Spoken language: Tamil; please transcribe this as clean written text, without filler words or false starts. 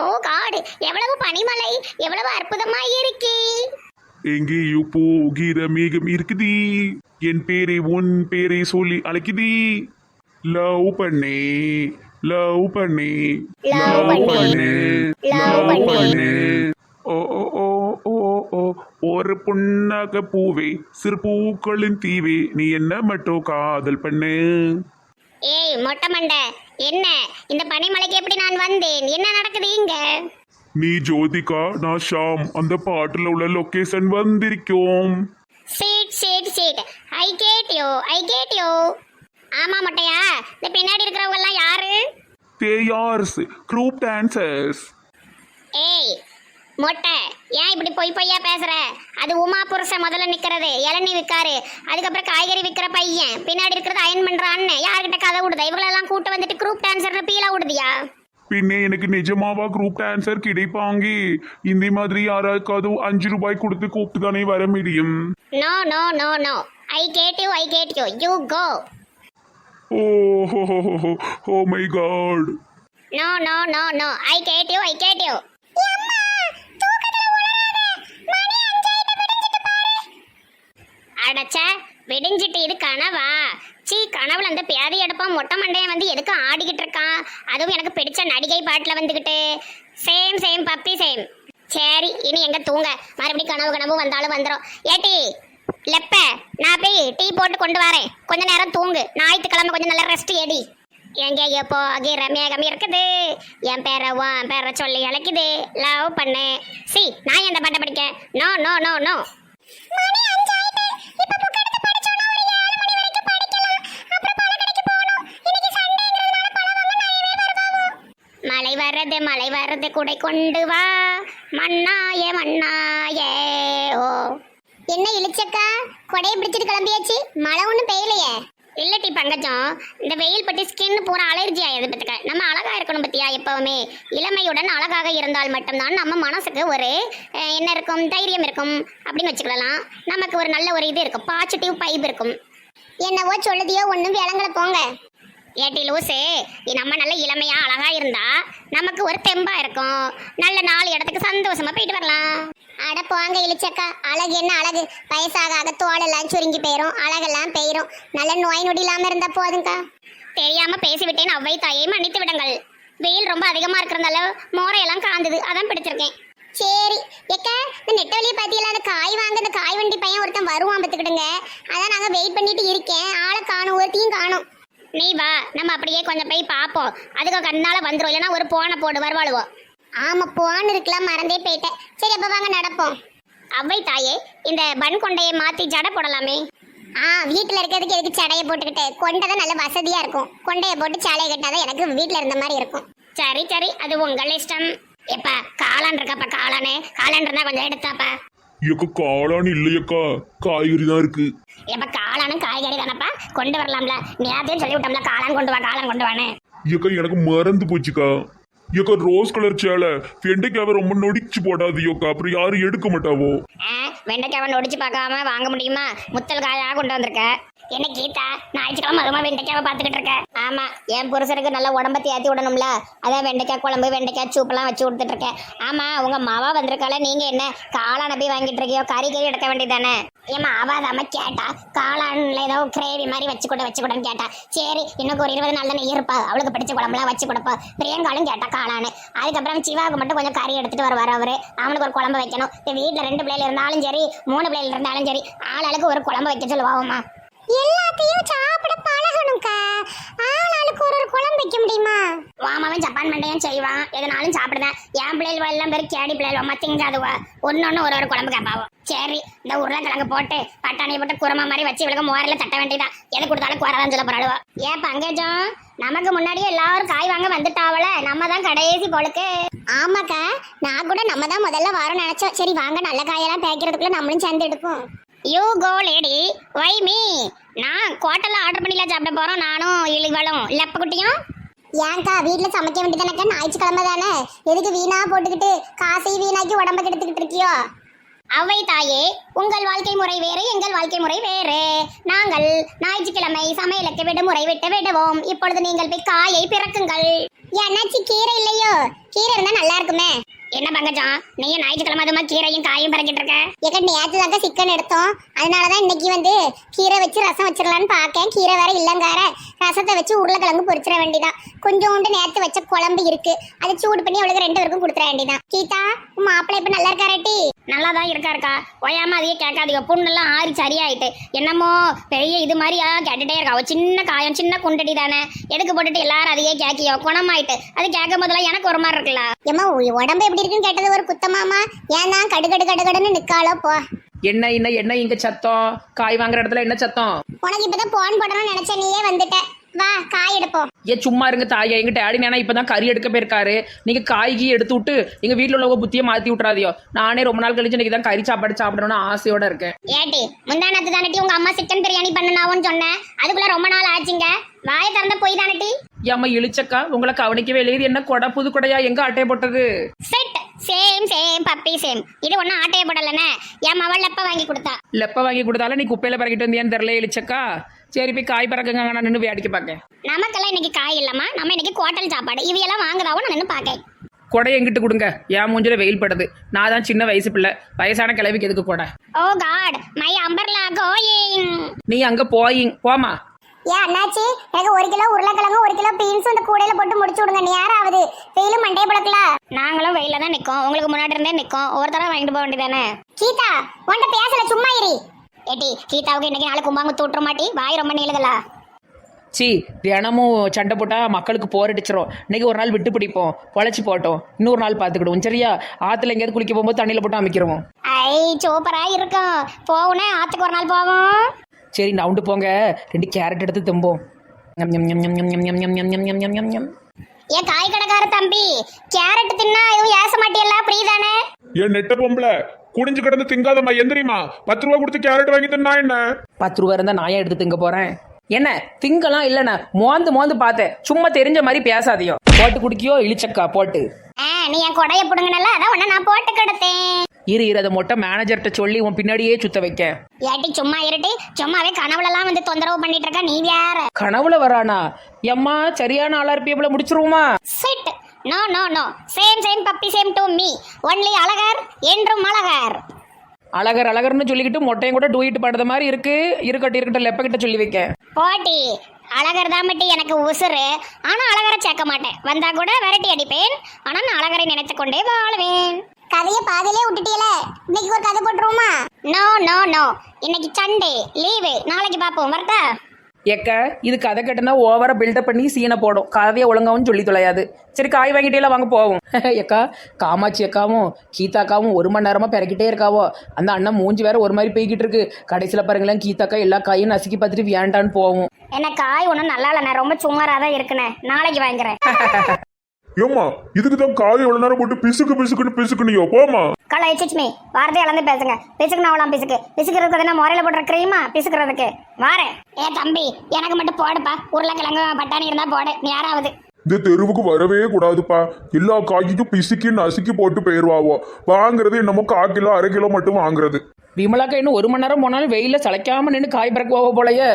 ஓ காடு, எவ்வளவு பனிமலை, எவ்வளவு அற்புதமா இருக்கே. எங்கேயோ போகிற மேகம் இருக்குதி, என் பேரை உன் பேரை சொல்லி அழைக்குதி. லவ் பண்ணே லவ் பண்ணே லவ் பண்ணே, லவ் பண்ணே. ஓ ஓ ஓ ஓ ஓ ஒரு புண்ணாக பூவே சிறு பூக்களின் தீவே நீ என்ன மட்டும் காதல் பண்ணு. ஏய் மொட்டை மண்டை, என்ன இந்த பனிமலைக்கு எப்படி நான் வந்தேன்? என்ன நடக்குது இங்க? நீ ஜோதிகா, நான் ஷாம். அந்த பாட்டுல உள்ள லொகேஷன் வந்திருக்கோம். Seat seat seat, I get you, I get you. ஆமா மொட்டையா, இந்த பின்னாடி இருக்கிறவங்க எல்லாம் யாரு? They're group dancers. ஏய் மொட்டை, ஏன் இப்படி பொய் பொய்யா பேசுற? அது உமா புருஷன் முதல்ல நிக்கிறது, இளநீ விற்காரு. அதுக்கப்புறம் காய்கறி விற்கிற பையன், பின்னாடி இருக்கிறது அயன் பண்ற அண்ணன். யாருக்கிட்ட கதை விடுதா? இவங்களெல்லாம் கூட்டு வந்துட்டு குரூப் டான்சர்னு பீலா விடுதியா? பின்னே எனக்கு நிஜமாவா குரூப் டான்சர் கிடைப்பாங்க? இந்த மாதிரி யாராவது 5 ரூபாய் கொடுத்து கூப்பிட்டு தானே வர முடியும். No no no no, I get you, I get you, you go. Oh ho ho ho oh my god. No no no no, I get you, I get you. அடச்ச விடிஞ்சிட்டு, இது கனவா? சீ, கனவுல அந்த பேதி எடுப்பான் மொட்டை மண்டையன் வந்து எதுக்கு ஆடிக்கிட்டு இருக்கான்? அதுவும் எனக்கு பிடிச்ச நடிகை பாட்டில் வந்துக்கிட்டு. Same same puppy same. சரி, இனி எங்க தூங்க? மறுபடியும் கனவு கனவு வந்தாலும் வந்துடும். ஏட்டி லெப்ப, நான் போய் டீ போட்டு கொண்டு வரேன். கொஞ்ச நேரம் தூங்கு. ஞாயிற்றுக்கிழமை கொஞ்சம் நல்லா ரெஸ்ட் ஏடி. எங்க எப்போ அகிர மேகம் இருக்குது, என் பேரை சொல்லி அழைக்குது. லவ் பண்ணு. சி, நான் எந்த பாட்டை படிக்க? No no no no. மழை வர்றது குடை கொண்டு வா, மண்ணாயே மண்ணாயே. ஓ என்ன இழிச்சக்கா, கொடையை பிடிச்சிட்டு கிளம்பியாச்சு. மழை ஒன்றும் பெய்யலையே. இல்லட்டி பங்கஜம், இந்த வெயில் பட்டி ஸ்கின் பூரா அலர்ஜி ஆயிடுது பத்துக்க. நம்ம அழகா இருக்கணும் பத்தியா? எப்பவுமே இளமையுடன் அழகாக இருந்தால் மட்டும்தான் நம்ம மனசுக்கு ஒரு என்ன இருக்கும், தைரியம் இருக்கும் அப்படின்னு வச்சுக்கலாம். நமக்கு ஒரு நல்ல ஒரு இது இருக்கும், பாசிட்டிவ் பைப் இருக்கும். என்னவோ சொல்லுதியோ ஒன்றும் விளங்கல போங்க. ஏட்டி லூசு, நம்ம நல்ல இளமையா அழகா இருந்தா நமக்கு ஒரு தெம்பா இருக்கும். நல்ல 4 இடத்துக்கு சந்தோஷமா போயிட்டு வரலாம். அட போங்க இழிச்சக்கா, அழகு என்ன அழகு? வயசாக தோலெல்லாம் சுருங்கி போயிரும், அழகெல்லாம் போயிரும். நல்ல நோய் நொடி இல்லாம இருந்தா போதுங்கக்கா. தெரியாம பேசிவிட்டேன், அவ்வை தாயை மன்னித்து விடுங்கள். வெயில் ரொம்ப அதிகமா இருக்கிறதால மோரையெல்லாம் காந்தது, அதான் பிடிச்சிருக்கேன். சரி எக்கா, இந்த நெட்ட வழியை பார்த்தீங்களா? அந்த காய் வாங்க அந்த காய் வண்டி பையன் ஒருத்தன் வருவான் பார்த்துக்கிடுங்க. அதான் நாங்கள் வெயிட் பண்ணிட்டு இருக்கேன். ஆளை காணும், ஒருத்தையும் காணும். நீ வா, நம்ம அப்படியே கொஞ்சம் போய் பார்ப்போம். அதுக்கு கண்ணால வந்துடும், இல்லைன்னா ஒரு போனை போடு வருவாளுவோம். ஆமாம், போன் இருக்கலாம், மறந்தே போயிட்டேன். சரி அப்போ வாங்க நடப்போம். அவ்வை தாயே, இந்த பன் கொண்டையை மாற்றி ஜடை போடலாமே? வீட்டில் இருக்கிறதுக்கு எதுக்கு சடையை போட்டுக்கிட்டு? கொண்டை தான் நல்ல வசதியாக இருக்கும். கொண்டையை போட்டு சாலையை கட்டாதான் எனக்கு வீட்டில் இருந்த மாதிரி இருக்கும். சரி சரி, அது உங்கள் இஷ்டம். எப்பா காளான் இருக்காப்பா? காளான் இருந்தா கொஞ்சம் எடுத்தாப்பா. ஏக்கா காளான் இல்லையக்கா, காய்கறி தான் இருக்கு. எப்ப காளானும் காய்கறி தானப்பா, கொண்டு வரலாம்ல. நேரத்தையும் சொல்லி விட்டோம்ல, காளான் கொண்டு வானே. ஏக்கா எனக்கு மறந்து போச்சுக்கா. ஏக்கா ரோஸ் கலர் சேலை வெண்டைக்காவை ரொம்ப நொடிச்சு போடாதியோக்கா, அப்புறம் யாரும் எடுக்க மாட்டாவோ. வெண்டைக்காவை நொடிச்சு பார்க்காம வாங்க முடியுமா? முத்தல் காயா கொண்டு வந்திருக்க. என்ன கீதா, ஞாயிற்றுக்கிழமை அதுமா வெண்டைக்காவை பார்த்துக்கிட்டு இருக்க? ஆமா, என் புருஷனுக்கு நல்லா உடம்ப தேத்தி விடணும்ல, அதான் வெண்டைக்காய் குழம்பு வெண்டைக்காய் சூப்பெல்லாம் வச்சு கொடுத்துட்டு இருக்கேன். ஆமா, உங்க மாவா வந்திருக்கால, நீங்க என்ன காளான் போய் வாங்கிட்டு இருக்கியோ? கறி எடுக்க வேண்டியதானே? ஏமா ஆவாதாம கேட்டா, காளான்ல ஏதோ கிரேவி மாதிரி வச்சு கூடன்னு கேட்டா. சரி, இன்னும் ஒரு 20 நாள் தானே இருப்பா, அவளுக்கு பிடிச்ச குழம்புலாம் வச்சு கொடுப்பா. பிரியங்காலும் கேட்டா காளான்னு. அதுக்கப்புறம் சிவாவுக்கு மட்டும் கொஞ்சம் கறி எடுத்துட்டு வருவார் அவரு. அவனுக்கு ஒரு குழம்பு வைக்கணும். வீட்டில் 2 பிள்ளைகள் இருந்தாலும் சரி, 3 பிள்ளைகள் இருந்தாலும் சரி, ஆளாளுக்கு ஒரு குழம்பு வைக்க சொல்லுவாங்கம்மா. எல்லாத்தையும் சாப்பிட பழகணும்க்கா. ஆளாளுக்கு ஒரு குழம்பு வைக்க முடியுமா? வாமாவன் ஜப்பான் மண்டையும் செய்வான், எதனாலும் சாப்பிடுவேன். என் பிள்ளைகள் எல்லாம் பேர் கேடி பிள்ளைகள் மத்திங்காதுவா, ஒன்னொன்னு ஒரு குழம்பு கேட்பாவும். சரி, இந்த உருளைக்கிழங்கு போட்டு பட்டாணியை போட்டு குருமா மாதிரி வச்சு இவளுக்கு மோரில் தட்ட வேண்டியதான். எது கொடுத்தாலும் குறதான் சொல்ல போறாளுவா. ஏன் பங்கஜம், நமக்கு முன்னாடியே எல்லாரும் காய் வாங்க வந்துட்டாவல, நம்ம தான் கடைசி பொழுக்கு. ஆமாக்கா, நான் கூட நம்ம தான் முதல்ல வரோம் நினைச்சோம். சரி வாங்க, நல்ல காயெல்லாம் பேக்கிறதுக்குள்ள நம்மளும் சேர்ந்து எடுப்போம். You go lady, why me. நான் ஹோட்டலில் ஆர்டர் பண்ணிலாம் சாப்பிட போகிறோம், நானும் இவளும் லெப்ப குட்டியும். ஏன்க்கா வீட்டில் சமைக்க வேண்டியதானக்கா? ஞாயிற்றுக்கிழமை தானே, எதுக்கு வீணா போட்டுக்கிட்டு காசையும் வீணாக்கி உடம்ப கெடுத்துக்கிட்டு இருக்கியோ? அவை தாயே, உங்கள் வாழ்க்கை முறை வேறு, எங்கள் வாழ்க்கை முறை வேறு. நாங்கள் ஞாயிற்றுக்கிழமை சமையலுக்கு விடுமுறை விட்டு விடுவோம். இப்பொழுது நீங்கள் போய் காயை பிறக்குங்கள். என்னாச்சு, கீரை இல்லையோ? கீரை இருந்தா நல்லா நல்லா இருக்குமே. என்ன பங்கஜம், நீயும் ஞாயிற்றுக்கிழமை அதுமா கீரையும் காயும் பறக்கிட்டு இருக்க? ஏக்க நேற்று தாங்க சிக்கன் எடுத்தோம், அதனாலதான் இன்னைக்கு வந்து கீரை வச்சு ரசம் வச்சிடலான்னு பார்க்கேன். கீரை வேற இல்லங்கார, ரசத்தை வச்சு உருளைக்கிழங்கு பொரிச்சிட வேண்டியதான். கொஞ்சோண்டு நேற்று வச்ச குழம்பு இருக்கு, அதை சூடு பண்ணி அவளுக்கு 2 பேருக்கும் கொடுத்துட வேண்டியதான். கீதா, உன் மாப்பிள்ளை இப்ப நல்லா இருக்காராட்டி? நல்லாதான் இருக்காருக்கா, ஓயாம அதையே கேட்காதீங்க. புண்ணெல்லாம் ஆறி சரியாயிட்டு என்னமோ பெரிய இது மாதிரியா கேட்டுட்டே இருக்கா. அவ சின்ன காயம் சின்ன குண்டடி தானே, எடுக்க போட்டுட்டு எல்லாரும் அதையே கேட்கியோ குணமாயிட்டு. அது கேட்கும் போதெல்லாம் எனக்கு ஒரு மாதிரி இருக்குல்ல. ஏமா உடம்பு எப்படி இருக்குன்னு கேட்டது ஒரு குத்தமாமா? ஏன் தான் கடுன்னு நிக்காளோ போ. என்ன இங்க சத்தம்? காய் வாங்குற இடத்துல என்ன சத்தம்? உனக்கு இப்பதான் போன் போடணும்னு நினைச்ச, நீயே வந்துட்ட. வா காய் எடுப்போம். ஏன் சும்மா இருங்க தாயா, எங்க டேடி நானா இப்பதான் கறி எடுக்க போயிருக்காரு. நீங்க காய்கி எடுத்து விட்டு எங்க வீட்டுல உள்ளவங்க புத்தியை மாத்தி விட்டுறாதியோ. நானே ரொம்ப நாள் கழிச்சு இன்னைக்கு தான் கறி சாப்பாடு சாப்பிடணும்னு ஆசையோட இருக்கேன். ஏட்டி, முந்தானத்து தானட்டி உங்க அம்மா சிக்கன் பிரியாணி பண்ணனாவும் சொன்னேன், அதுக்குள்ள ரொம்ப நாள் ஆச்சுங்க. வாயை திறந்த போய் தானட்டி. ஏம்மா இழிச்சக்கா, உங்களை கவனிக்கவே இல்லை. இது என்ன கொடை, புது கொடையா? எங்க அட்டையை போட்டது? Set same puppy same. இது ஒன்னும் ஆட்டையை போடலனே, என் மவள் லெப்ப வாங்கி கொடுத்தா. லெப்ப வாங்கி கொடுத்தாலும் நீ குப்பையில பறக்கிட்டு வந்தியான்னு தெரியல இழிச்சக்கா. சரி போய் காய் பறக்குங்க, நான் நின்று வேடிக்கை பார்க்கேன். நமக்கெல்லாம் இன்னைக்கு காய் இல்லம்மா, நம்ம இன்னைக்கு குவாட்டல் சாப்பாடு. இவையெல்லாம் வாங்குதாவோ நான் நின்று பார்க்கேன். கொடை எங்கிட்டு கொடுங்க, என் மூஞ்சில வெயில் படுது. நான் தான் சின்ன வயசு பிள்ளை, வயசான கிளவிக்கு எதுக்கு கொடை? ஓ காட், மை அம்பர்லா கோயிங். நீ அங்க போமா. ஏன் அண்ணாச்சி, எனக்கு 1 கிலோ உருளைக்கிழங்கு 1 கிலோ பீன்ஸும் இந்த கூடையில போட்டு முடிச்சு விடுங்க. நீ யாராவது வெயிலும் மண்டையை பழக்கல. நாங்களும் வெயில தான் நிக்கோம், உங்களுக்கு முன்னாடி இருந்தே நிக்கோம். ஒருத்தர வாங்கிட்டு போக வேண்டியதானே. கீதா, உன்கிட்ட பேசல, சும்மா இரு. ஏட்டி, கீதாவுக்கு இன்னைக்கு நாளைக்கு கும்பாங்க தூட்டுற மாட்டி, வாய் ரொம்ப நீளுதலா. சி தினமும் சண்டை போட்டால் மக்களுக்கு போரடிச்சிரும். இன்னைக்கு ஒரு நாள் விட்டு பிடிப்போம், பொழைச்சி போட்டோம். இன்னொரு நாள் பார்த்துக்கிடுவோம் சரியா? ஆற்றுல எங்கேயாவது குளிக்க போகும்போது தண்ணியில் போட்டு அமைக்கிறோம். ஐ சூப்பரா இருக்கும். போவுனே ஆத்துக்கு ஒரு நாள் போவோம். சரி நவுண்டு போங்க, 2 கேரட் எடுத்து தும்போம். ஏன் காய் கடைக்கார தம்பி, கேரட் தின்னா எதுவும் ஏச மாட்டியல்ல, ஃப்ரீ தானே? என் நெட்ட பொம்பளை குடிஞ்சு கிடந்து திங்காதம்மா, எந்திரிமா. 10 ரூபா கொடுத்து கேரட் வாங்கி தின்னா என்ன? 10 ரூபா இருந்தால் நான் ஏன் எடுத்து திங்க போகிறேன்? என்ன திங்கலாம் இல்லைண்ணா, மோந்து பார்த்தேன். சும்மா தெரிஞ்ச மாதிரி பேசாதையோ. போட்டு குடிக்கியோ இழிச்சக்கா போட்டு. நீ என் கொடைய புடுங்கனல, அதான் உன்னை நான் போட்டு கிடத்தேன். இரு அதை மொட்டை மேனேஜர்கிட்ட சொல்லி உன் பின்னாடியே சுத்த வைக்க. ஏட்டி சும்மா இருட்டி, சும்மாவே கனவுலலாம் வந்து தொந்தரவு பண்ணிட்டு இருக்க நீ வேற. கனவுல வரானா? எம்மா சரியான ஆளா இருப்பியப்பல முடிச்சிருவோமா? சிட். No no no, same puppy same to me. Only Azhagar என்றும் அழகர். அழகர்னு சொல்லிக்கிட்டு மொட்டையும் கூட டூயிட்டு பாடுற மாதிரி இருக்கட்டும் லெப்ப கிட்ட சொல்லி வைக்க. போட்டி அழகர் தான் மட்டும் எனக்கு உசுறு. ஆனா அழகரை சேர்க்க மாட்டேன், வந்தா கூட விரட்டி அடிப்பேன். ஆனா நான் அழகரை நினைத்து கொண்டே வாழ்வேன். கதையை பாதியிலே விட்டுட்டீல, இன்னைக்கு ஒரு கதை போட்டுருவோமா? நோ நோ நோ, இன்னைக்கு சண்டே லீவு, நாளைக்கு பாப்போம். வரட்டா? ஏக்க இது கதை கேட்டனா ஓவரா பில்டப் பண்ணி சீனை போடும், கதையை ஒழுங்காவும் சொல்லி தொலையாது. சரி காய் வாங்கிட்டே வாங்க போவோம். ஏக்கா காமாட்சி அக்காவும் கீதாக்காவும் 1 மணி நேரமா பிறக்கிட்டே இருக்காவோ. அந்த அண்ணன் மூஞ்சி வேற ஒரு மாதிரி போய்கிட்டு இருக்கு. கடைசியில் பாருங்களேன், கீதாக்கா எல்லா காயும் நசுக்கி பார்த்துட்டு வேண்டான்னு போவோம். என்ன காய் ஒன்றும் நல்லா இல்லைண்ணே, ரொம்ப சுமாராக தான் இருக்குண்ணே, நாளைக்கு வாங்குறேன். ஏம்மா இதுக்கு தான் காய் எவ்வளவு நேரம் போட்டு பிசுக்குனியோ போமா. கலை எச்சிச்மி வார்த்தை இழந்து பேசுங்க. பிசுக்குனாவலாம் பிசுக்கிறதுக்கு என்ன முறையில் போடுற கிரீமா பிசுக்கிறதுக்கு வாரேன். தம்பி எனக்கு மட்டும் போடுப்பா, உருளைக்கிழங்கு பட்டாணி இருந்தா போடு. நீ யாராவது இந்த தெருவுக்கு வரவே கூடாதுப்பா. எல்லா காய்க்கும் பிசுக்கி நசுக்கி போட்டு போயிருவாவோ. வாங்குறது என்னமோ 1/4 கிலோ 1/2 கிலோ மட்டும் வாங்குறது. விமலாக்கா இன்னும் 1 மணி நேரம் போனாலும் வெயில சளைக்காம நின்று காய் பறக்குவாவோ போலயே.